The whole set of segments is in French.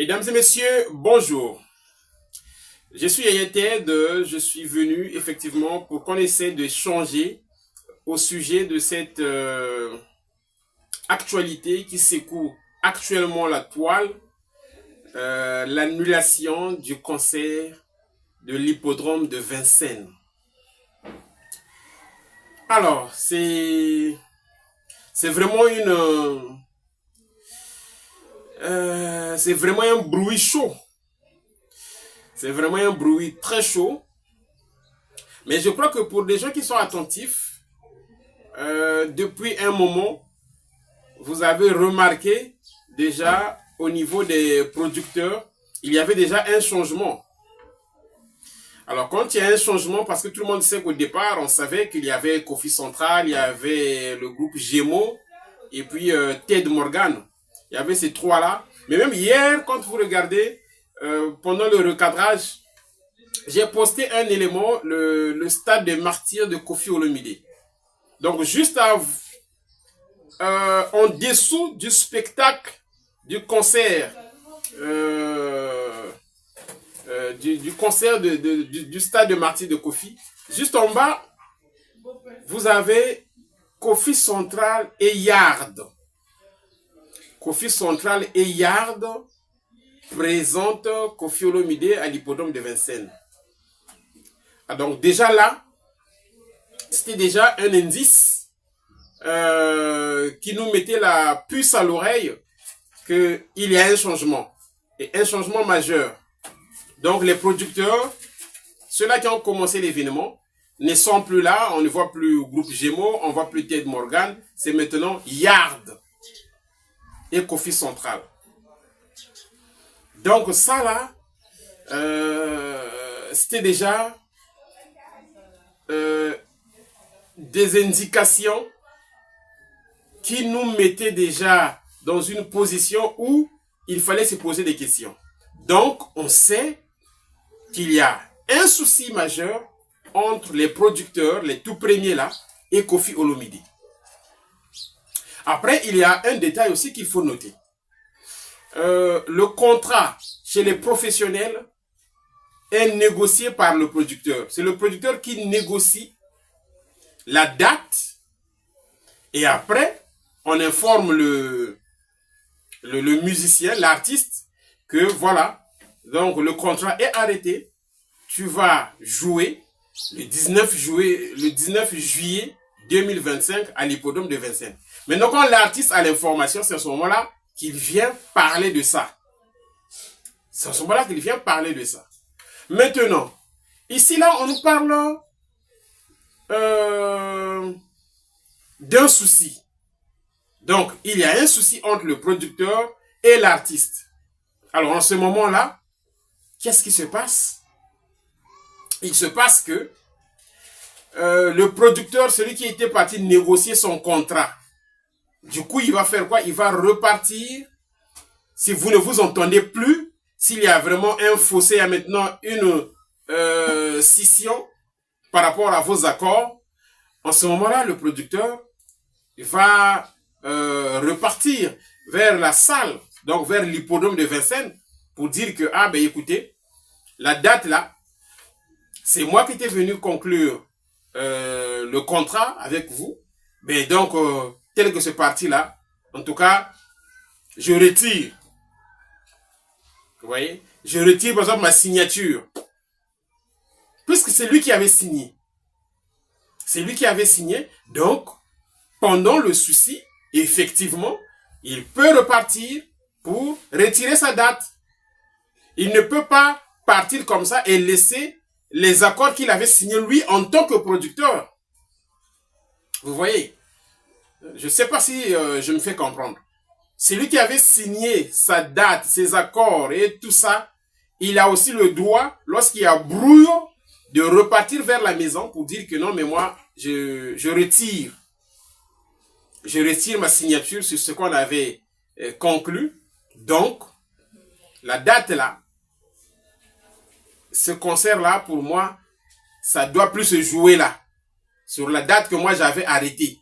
Mesdames et messieurs, bonjour. Je suis Yayeted, je suis venu effectivement pour qu'on essaie d'échanger au sujet de cette actualité qui secoue actuellement la toile, l'annulation du concert de l'hippodrome de Vincennes. Alors, c'est vraiment c'est vraiment un bruit chaud. C'est vraiment un bruit très chaud. Mais je crois que pour des gens qui sont attentifs, depuis un moment, vous avez remarqué déjà au niveau des producteurs, il y avait déjà un changement. Alors quand il y a un changement, parce que tout le monde sait qu'au départ, on savait qu'il y avait Kofi Central, il y avait le groupe Gémeaux, et puis Ted Morgan. Il y avait ces trois-là. Mais même hier, quand vous regardez, pendant le recadrage, j'ai posté un élément, le stade des martyrs de Kofi Olomide. Donc juste en dessous du spectacle, du concert, du concert du stade de martyrs de Kofi, juste en bas, vous avez Kofi Central et Yard. Kofi Central et Yard présente Kofi Olomide à l'hippodrome de Vincennes. Donc déjà là, c'était déjà un indice qui nous mettait la puce à l'oreille qu'il y a un changement, et un changement majeur. Donc les producteurs, ceux-là qui ont commencé l'événement, ne sont plus là, on ne voit plus groupe Gémeaux, on ne voit plus Ted Morgan, c'est maintenant Yard et Kofi Central. Donc ça là, c'était déjà des indications qui nous mettaient déjà dans une position où il fallait se poser des questions. Donc, on sait qu'il y a un souci majeur entre les producteurs, les tout premiers là, et Kofi Olomide. Après, il y a un détail aussi qu'il faut noter. Le contrat chez les professionnels est négocié par le producteur. C'est le producteur qui négocie la date et après, on informe le musicien, l'artiste, que voilà, donc le contrat est arrêté, tu vas jouer le 19 juillet 2025 à l'hippodrome de Vincennes. Maintenant, quand l'artiste a l'information, c'est à ce moment-là qu'il vient parler de ça. C'est à ce moment-là qu'il vient parler de ça. Maintenant, ici là, on nous parle d'un souci. Donc, il y a un souci entre le producteur et l'artiste. Alors, en ce moment-là, qu'est-ce qui se passe? Il se passe que le producteur, celui qui était parti négocier son contrat, du coup, il va faire quoi? Il va repartir. Si vous ne vous entendez plus, s'il y a vraiment un fossé, il y a maintenant une scission par rapport à vos accords, en ce moment-là, le producteur va repartir vers la salle, donc vers l'hippodrome de Vincennes, pour dire que, ah ben écoutez, la date là, c'est moi qui étais venu conclure le contrat avec vous, mais donc, tel que c'est parti là, en tout cas, je retire. Vous voyez? Je retire par exemple ma signature. Puisque c'est lui qui avait signé. C'est lui qui avait signé, donc, pendant le souci, effectivement, il peut repartir pour retirer sa date. Il ne peut pas partir comme ça et laisser les accords qu'il avait signés lui en tant que producteur. Vous voyez? Je ne sais pas si je me fais comprendre. C'est lui qui avait signé sa date, ses accords et tout ça. Il a aussi le droit, lorsqu'il y a brouillon, de repartir vers la maison pour dire que non, mais moi, je retire. Je retire ma signature sur ce qu'on avait conclu. Donc, la date là, ce concert là, pour moi, ça doit plus se jouer là. Sur la date que moi j'avais arrêtée.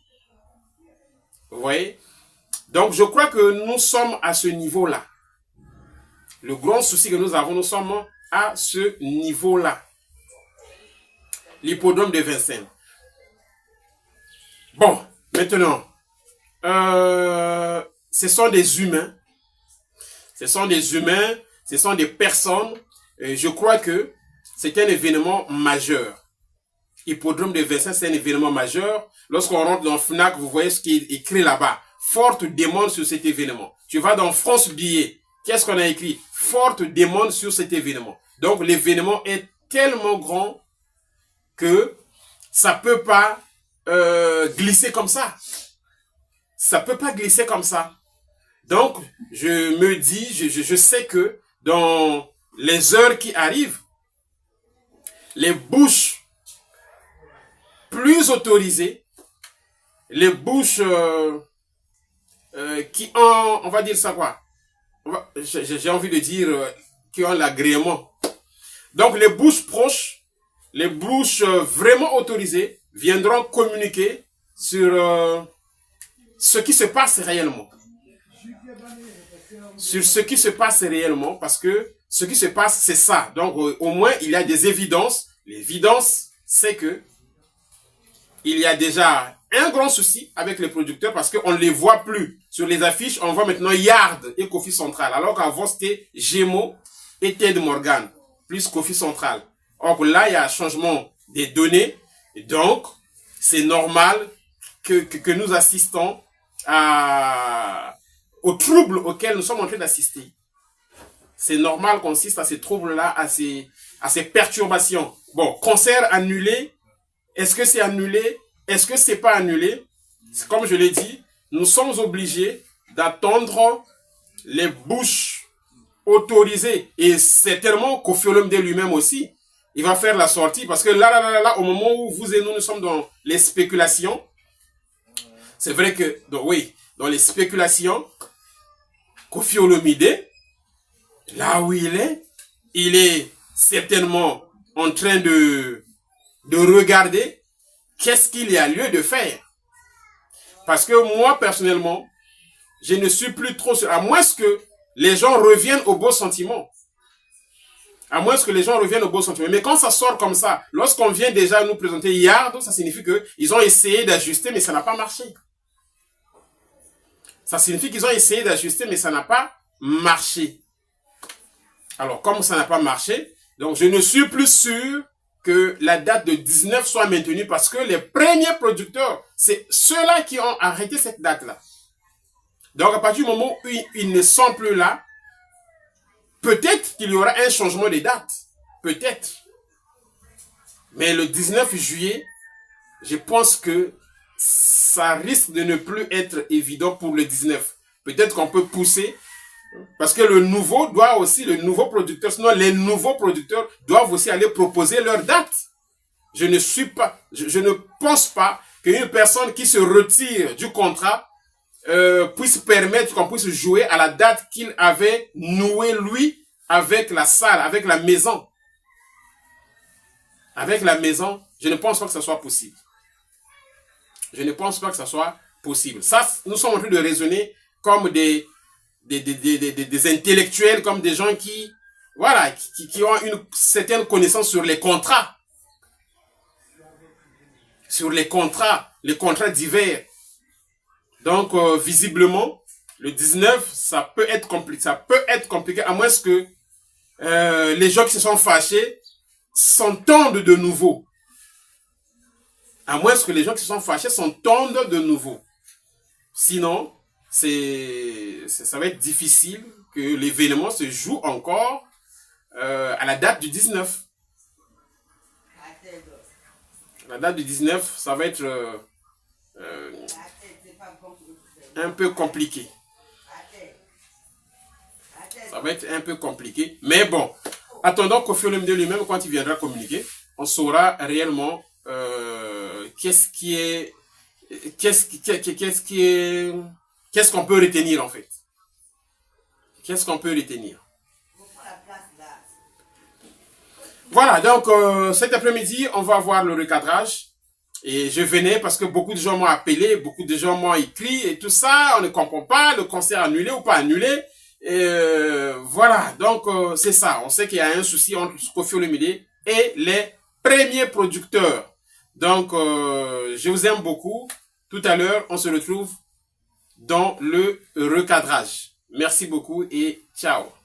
Vous voyez? Donc, je crois que nous sommes à ce niveau là. Le grand souci que nous avons, nous sommes à ce niveau-là. L'hippodrome de Vincennes. Bon, maintenant, ce sont des humains. Ce sont des humains, ce sont des personnes. Je crois que c'est un événement majeur. Hippodrome de Vincennes, c'est un événement majeur. Lorsqu'on rentre dans FNAC, vous voyez ce qui est écrit là-bas. Forte demande sur cet événement. Tu vas dans France Billets. Qu'est-ce qu'on a écrit? Forte demande sur cet événement. Donc, l'événement est tellement grand que ça peut pas glisser comme ça. Ça peut pas glisser comme ça. Donc, je me dis, je sais que dans les heures qui arrivent, les bouches plus autorisées, les bouches qui ont, on va dire ça quoi, j'ai envie de dire, qui ont l'agrément. Donc, les bouches proches, les bouches vraiment autorisées viendront communiquer sur ce qui se passe réellement. Sur ce qui se passe réellement, parce que ce qui se passe, c'est ça. Donc, au moins, il y a des évidences. L'évidence, c'est que il y a déjà un grand souci avec les producteurs parce qu'on ne les voit plus. Sur les affiches, on voit maintenant Yard et Coffee Central, alors qu'avant, c'était Gémeaux et Ted Morgan, plus Coffee Central. Donc là, il y a un changement des données. Et donc, c'est normal que nous assistons aux troubles auxquels nous sommes en train d'assister. C'est normal qu'on assiste à ces troubles-là, à ces perturbations. Bon, concert annulé. Est-ce que c'est annulé? Est-ce que c'est pas annulé? Comme je l'ai dit, nous sommes obligés d'attendre les bouches autorisées. Et certainement Koffi Olomide lui-même aussi, il va faire la sortie. Parce que là, au moment où vous et nous sommes dans les spéculations, c'est vrai que, donc, oui, dans les spéculations, Koffi Olomide, là où il est certainement en train de regarder qu'est-ce qu'il y a lieu de faire. Parce que moi, personnellement, je ne suis plus trop sûr, à moins que les gens reviennent au beau sentiment. À moins que les gens reviennent au beau sentiment. Mais quand ça sort comme ça, lorsqu'on vient déjà nous présenter Yard, ça signifie qu'ils ont essayé d'ajuster, mais ça n'a pas marché. Ça signifie qu'ils ont essayé d'ajuster, mais ça n'a pas marché. Alors, comme ça n'a pas marché, donc je ne suis plus sûr que la date de 19 soit maintenue parce que les premiers producteurs, c'est ceux-là qui ont arrêté cette date-là. Donc, à partir du moment où ils ne sont plus là, peut-être qu'il y aura un changement de date. Peut-être. Mais le 19 juillet, je pense que ça risque de ne plus être évident pour le 19. Peut-être qu'on peut pousser. Parce que le nouveau producteur, sinon les nouveaux producteurs doivent aussi aller proposer leur date. Je ne pense pas qu'une personne qui se retire du contrat puisse permettre qu'on puisse jouer à la date qu'il avait nouée lui avec la salle, avec la maison. Avec la maison, je ne pense pas que ce soit possible. Je ne pense pas que ce soit possible. Ça, nous sommes en train de raisonner comme des intellectuels, comme des gens qui ont une certaine connaissance sur les contrats. Sur les contrats divers. Donc, visiblement, le 19, ça peut être compliqué, à moins que les gens qui se sont fâchés s'entendent de nouveau. À moins que les gens qui se sont fâchés s'entendent de nouveau. Sinon, ça va être difficile que l'événement se joue encore à la date du 19. La date du 19, ça va être un peu compliqué. Ça va être un peu compliqué. Mais bon, attendons Koffi Olomide lui-même, quand il viendra communiquer, on saura réellement qu'est-ce qu'on peut retenir en fait. Qu'est-ce qu'on peut retenir? Voilà, donc cet après-midi, on va voir le recadrage. Et je venais parce que beaucoup de gens m'ont appelé, beaucoup de gens m'ont écrit et tout ça, on ne comprend pas, le concert annulé ou pas annulé. Voilà, donc c'est ça. On sait qu'il y a un souci entre Koffi Olomide et les premiers producteurs. Donc, je vous aime beaucoup. Tout à l'heure, on se retrouve dans le recadrage. Merci beaucoup et ciao.